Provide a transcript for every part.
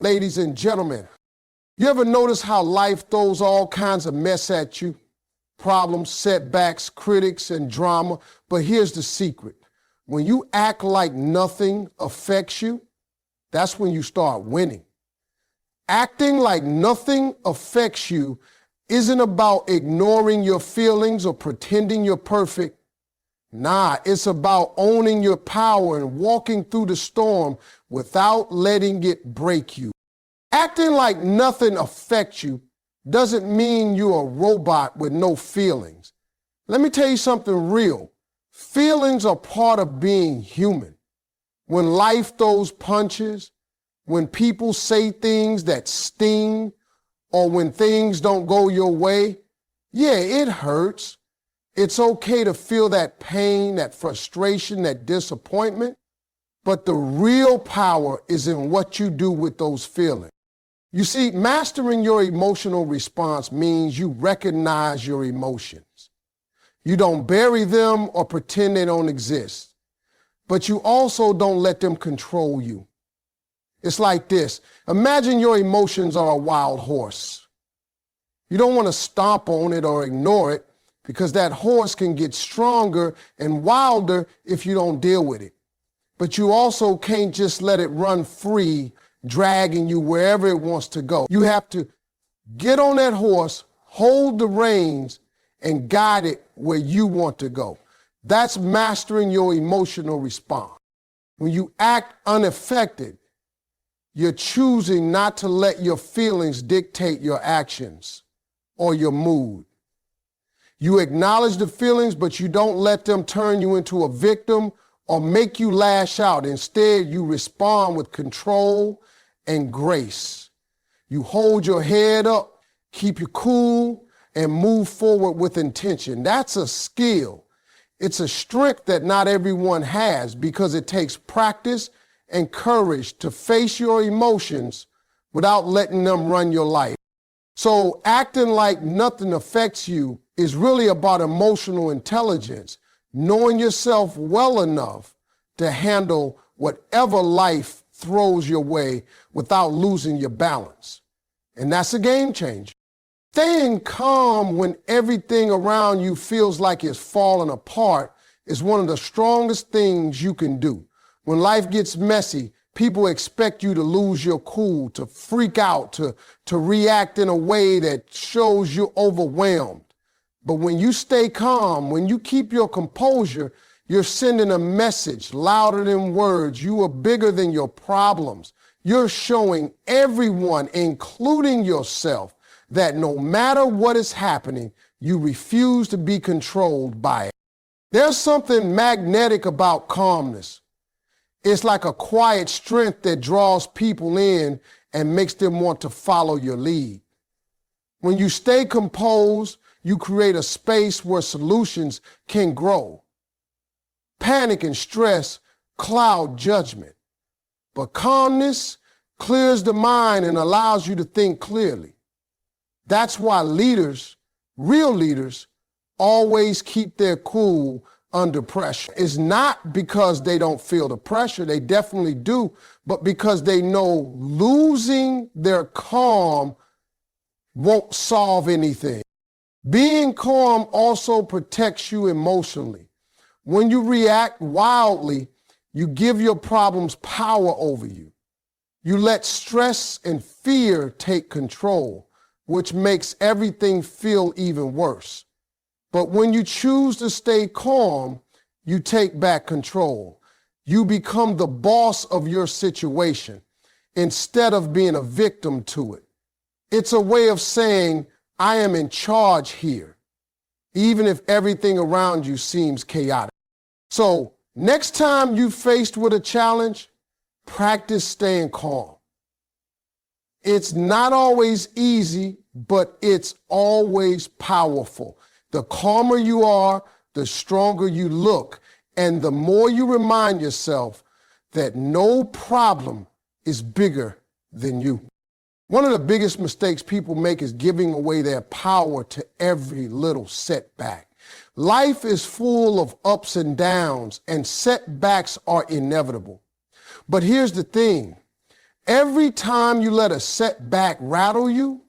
Ladies and gentlemen, you ever notice how life throws all kinds of mess at you? Problems, setbacks, critics, and drama. But here's the secret. When you act like nothing affects you, that's when you start winning. Acting like nothing affects you isn't about ignoring your feelings or pretending you're perfect. Nah, it's about owning your power and walking through the storm without letting it break you. Acting like nothing affects you doesn't mean you're a robot with no feelings. Let me tell you something real. Feelings are part of being human. When life throws punches, when people say things that sting, or when things don't go your way, yeah, it hurts. It's okay to feel that pain, that frustration, that disappointment, but the real power is in what you do with those feelings. You see, mastering your emotional response means you recognize your emotions. You don't bury them or pretend they don't exist, but you also don't let them control you. It's like this. Imagine your emotions are a wild horse. You don't want to stomp on it or ignore it because that horse can get stronger and wilder if you don't deal with it. But you also can't just let it run free, dragging you wherever it wants to go. You have to get on that horse, hold the reins, and guide it where you want to go. That's mastering your emotional response. When you act unaffected, you're choosing not to let your feelings dictate your actions or your mood. You acknowledge the feelings, but you don't let them turn you into a victim or make you lash out. Instead, you respond with control and grace. You hold your head up, keep you cool, and move forward with intention. That's a skill. It's a strength that not everyone has because it takes practice and courage to face your emotions without letting them run your life. So acting like nothing affects you is really about emotional intelligence, knowing yourself well enough to handle whatever life throws your way without losing your balance. And that's a game changer. Staying calm when everything around you feels like it's falling apart is one of the strongest things you can do. When life gets messy, people expect you to lose your cool, to freak out, to react in a way that shows you're overwhelmed. But when you stay calm, when you keep your composure, you're sending a message louder than words. You are bigger than your problems. You're showing everyone, including yourself, that no matter what is happening, you refuse to be controlled by it. There's something magnetic about calmness. It's like a quiet strength that draws people in and makes them want to follow your lead. When you stay composed, you create a space where solutions can grow. Panic and stress cloud judgment, but calmness clears the mind and allows you to think clearly. That's why leaders, real leaders, always keep their cool under pressure. It's not because they don't feel the pressure, they definitely do, but because they know losing their calm won't solve anything. Being calm also protects you emotionally. When you react wildly, you give your problems power over you. You let stress and fear take control, which makes everything feel even worse. But when you choose to stay calm, you take back control. You become the boss of your situation instead of being a victim to it. It's a way of saying, I am in charge here, even if everything around you seems chaotic. So next time you're faced with a challenge, practice staying calm. It's not always easy, but it's always powerful. The calmer you are, the stronger you look, and the more you remind yourself that no problem is bigger than you. One of the biggest mistakes people make is giving away their power to every little setback. Life is full of ups and downs, and setbacks are inevitable. But here's the thing. Every time you let a setback rattle you,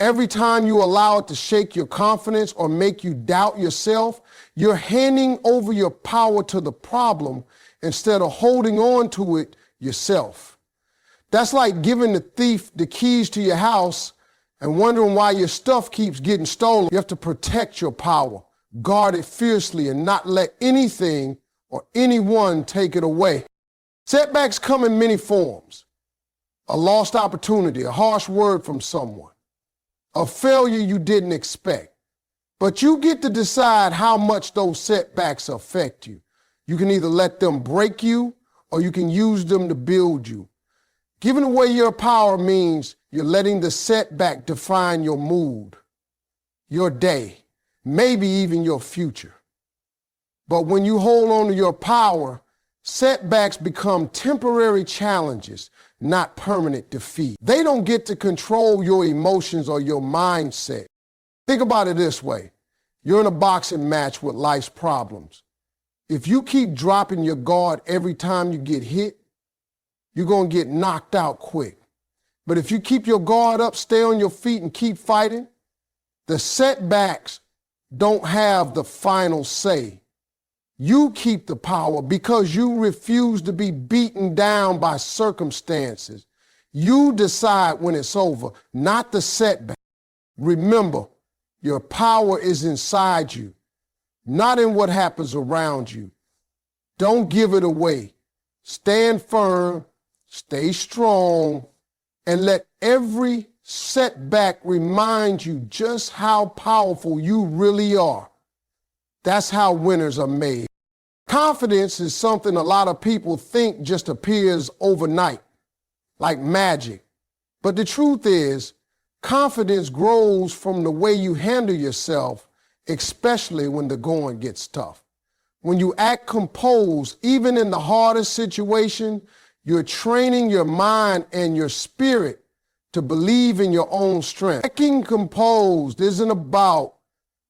every time you allow it to shake your confidence or make you doubt yourself, you're handing over your power to the problem instead of holding on to it yourself. That's like giving the thief the keys to your house and wondering why your stuff keeps getting stolen. You have to protect your power, guard it fiercely, and not let anything or anyone take it away. Setbacks come in many forms. A lost opportunity, a harsh word from someone, a failure you didn't expect. But you get to decide how much those setbacks affect you. You can either let them break you or you can use them to build you. Giving away your power means you're letting the setback define your mood, your day, maybe even your future. But when you hold on to your power, setbacks become temporary challenges, not permanent defeat. They don't get to control your emotions or your mindset. Think about it this way. You're in a boxing match with life's problems. If you keep dropping your guard every time you get hit, you're going to get knocked out quick. But if you keep your guard up, stay on your feet, and keep fighting, the setbacks don't have the final say. You keep the power because you refuse to be beaten down by circumstances. You decide when it's over, not the setback. Remember, your power is inside you, not in what happens around you. Don't give it away. Stand firm, stay strong, and let every setback remind you just how powerful you really are. That's how winners are made. Confidence is something a lot of people think just appears overnight, like magic. But the truth is, confidence grows from the way you handle yourself, especially when the going gets tough. When you act composed, even in the hardest situation, you're training your mind and your spirit to believe in your own strength. Acting composed isn't about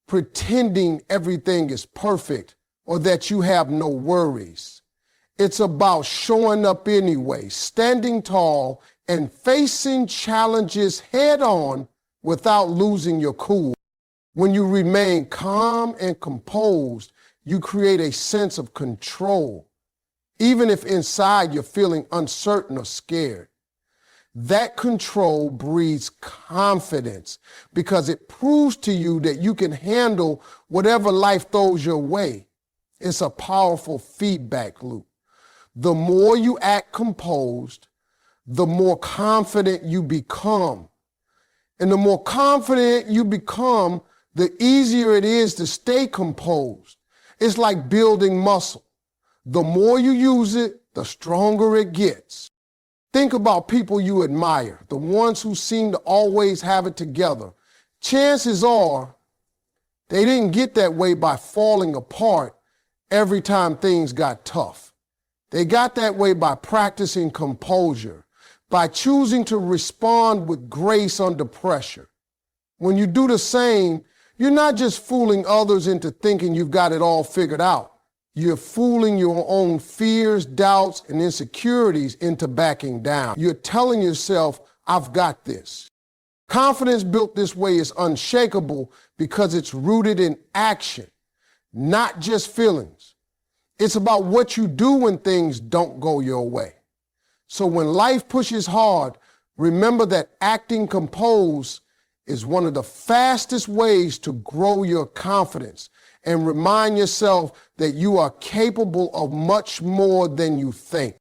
pretending everything is perfect or that you have no worries. It's about showing up anyway, standing tall, and facing challenges head on without losing your cool. When you remain calm and composed, you create a sense of control, even if inside you're feeling uncertain or scared. That control breeds confidence because it proves to you that you can handle whatever life throws your way. It's a powerful feedback loop. The more you act composed, the more confident you become. And the more confident you become, the easier it is to stay composed. It's like building muscle. The more you use it, the stronger it gets. Think about people you admire, the ones who seem to always have it together. Chances are they didn't get that way by falling apart every time things got tough. They got that way by practicing composure, by choosing to respond with grace under pressure. When you do the same, you're not just fooling others into thinking you've got it all figured out. You're fooling your own fears, doubts, and insecurities into backing down. You're telling yourself, I've got this. Confidence built this way is unshakable because it's rooted in action, not just feelings. It's about what you do when things don't go your way. So when life pushes hard, remember that acting composed is one of the fastest ways to grow your confidence, and remind yourself that you are capable of much more than you think.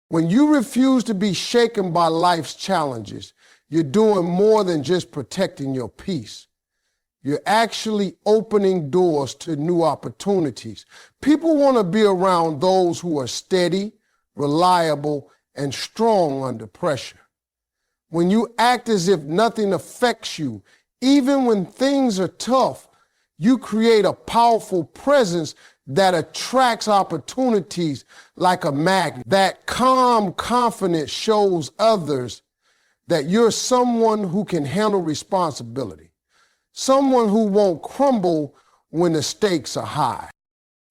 When you refuse to be shaken by life's challenges, you're doing more than just protecting your peace. You're actually opening doors to new opportunities. People want to be around those who are steady, reliable, and strong under pressure. When you act as if nothing affects you, even when things are tough, you create a powerful presence that attracts opportunities like a magnet. That calm confidence shows others that you're someone who can handle responsibility, someone who won't crumble when the stakes are high.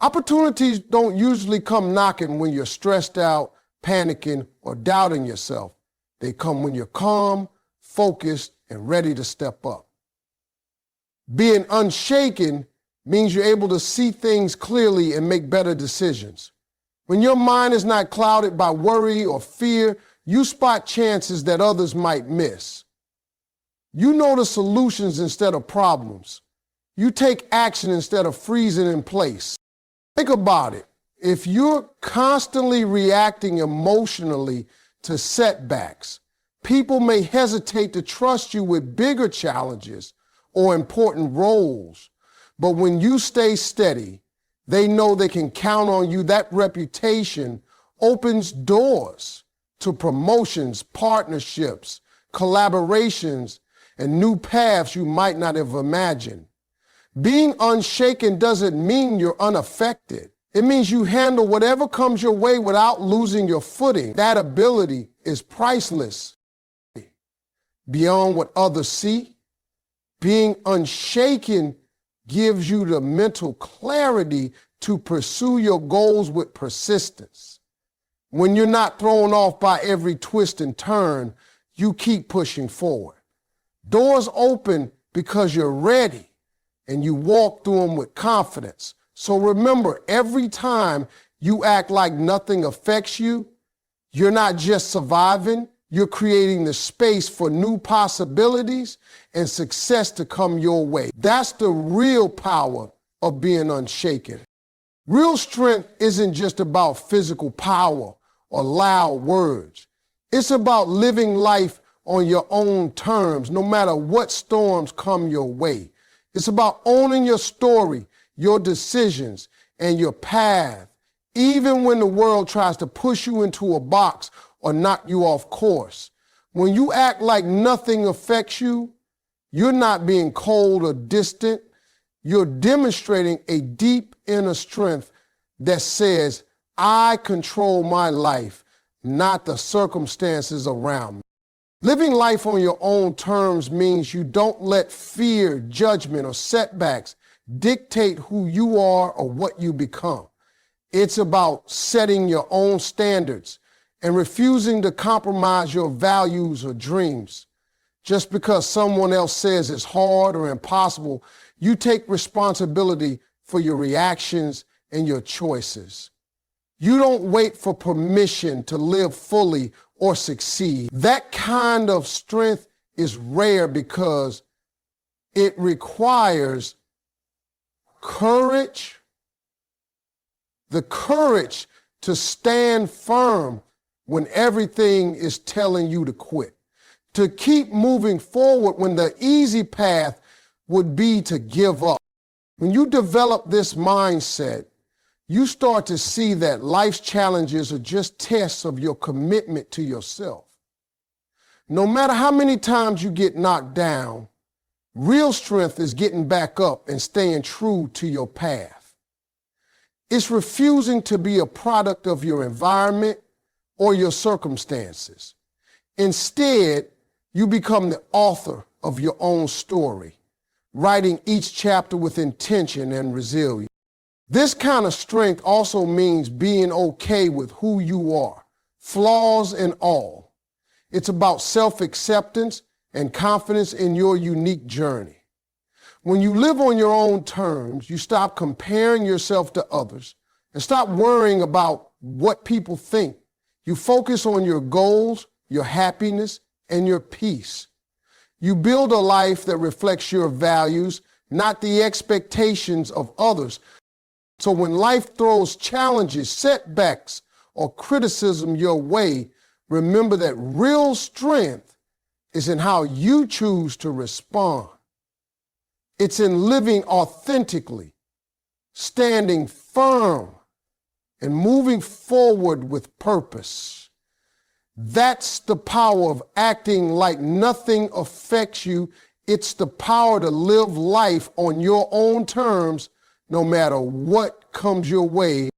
Opportunities don't usually come knocking when you're stressed out, panicking, or doubting yourself. They come when you're calm, focused, and ready to step up. Being unshaken means you're able to see things clearly and make better decisions. When your mind is not clouded by worry or fear, you spot chances that others might miss. You notice solutions instead of problems. You take action instead of freezing in place. Think about it. If you're constantly reacting emotionally to setbacks, people may hesitate to trust you with bigger challenges or important roles. But when you stay steady, they know they can count on you. That reputation opens doors to promotions, partnerships, collaborations, and new paths you might not have imagined. Being unshaken doesn't mean you're unaffected. It means you handle whatever comes your way without losing your footing. That ability is priceless. Beyond what others see, being unshaken gives you the mental clarity to pursue your goals with persistence. When you're not thrown off by every twist and turn, you keep pushing forward. Doors open because you're ready and you walk through them with confidence. So remember, every time you act like nothing affects you, you're not just surviving, you're creating the space for new possibilities and success to come your way. That's the real power of being unshaken. Real strength isn't just about physical power or loud words. It's about living life on your own terms, no matter what storms come your way. It's about owning your story, your decisions, and your path, even when the world tries to push you into a box or knock you off course. When you act like nothing affects you, you're not being cold or distant. You're demonstrating a deep inner strength that says, I control my life, not the circumstances around me. Living life on your own terms means you don't let fear, judgment, or setbacks dictate who you are or what you become. It's about setting your own standards and refusing to compromise your values or dreams. Just because someone else says it's hard or impossible, you take responsibility for your reactions and your choices. You don't wait for permission to live fully or succeed. That kind of strength is rare because it requires courage, the courage to stand firm when everything is telling you to quit, to keep moving forward when the easy path would be to give up. When you develop this mindset, you start to see that life's challenges are just tests of your commitment to yourself. No matter how many times you get knocked down, real strength is getting back up and staying true to your path. It's refusing to be a product of your environment or your circumstances. Instead, you become the author of your own story, writing each chapter with intention and resilience. This kind of strength also means being okay with who you are, flaws and all. It's about self-acceptance and confidence in your unique journey. When you live on your own terms, you stop comparing yourself to others and stop worrying about what people think. You focus on your goals, your happiness, and your peace. You build a life that reflects your values, not the expectations of others. So when life throws challenges, setbacks, or criticism your way, remember that real strength is in how you choose to respond. It's in living authentically, standing firm, and moving forward with purpose. That's the power of acting like nothing affects you. It's the power to live life on your own terms, no matter what comes your way.